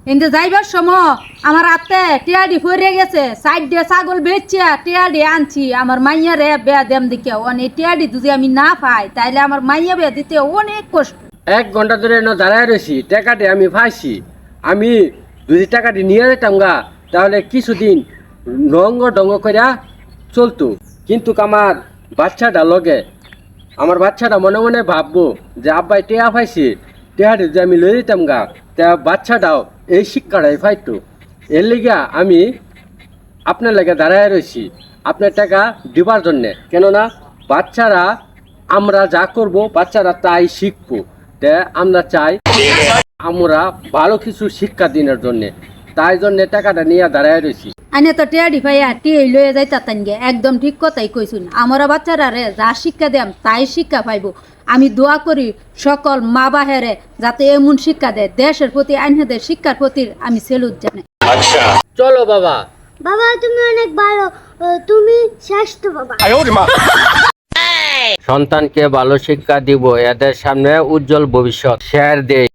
কিন্তু যাইবার সময় আমার হাতে টিয়াডি ফরে গেছে, সাইড দিয়ে ছাগল বেচছে টিয়াডি আনছি আমার মাইয়া রে বেয়া দেম দিকে অনেক টিয়াডি যদি আমি না পাই তাইলে আমার মাইয়া বেয়া দিতে অনেক কষ্ট। 1 ঘন্টা ধরে দাঁড়ায় রয়েছি, টাকাটি আমি পাইছি। আমি যদি টাকাটি নিয়ে যেতাম গা তাহলে কিছুদিন রঙ্গ ডঙ্গ করিয়া চলতো, কিন্তু আমার বাচ্চাটা লগে আমার বাচ্চাটা মনে মনে ভাববো যে আব্বাই টেয়া পাইছি, টেয়াটি যদি আমি লয়ে যেতাম গা তা বাচ্চাটাও এই শিক্ষাটাই পাইতো। এর লিগা আমি আপনার লেগে দাঁড়ায় রয়েছি আপনার টাকা দিবার জন্যে, কেননা বাচ্চারা আমরা যা করব বাচ্চারা তাই শিখবো। তা আমরা চাই আমরা ভালো কিছু শিক্ষা দিনের জন্যে, তাই জন্যে টাকাটা নিয়ে দাঁড়ায় রয়েছি। আনে তো টিয়াডি পাইয়া টিয়ে লয়ে যাইতা তানগে, একদম ঠিক কথাই কইছুন। আমরা বাচ্চারা রে যা শিক্ষা দেম তাই শিক্ষা পাইব। আমি দোয়া করি সকল মা বাহেরে যাতে এমন শিক্ষা দেয়, দেশের প্রতি আইনদের শিক্ষার প্রতি আমি সেলুট জানাই। চলো বাবা। বাবা তুমি অনেক ভালো, তুমি শ্রেষ্ঠ বাবা। সন্তানকে ভালো শিক্ষা দিব, এদের সামনে উজ্জ্বল ভবিষ্যৎ শেয়ার দেই।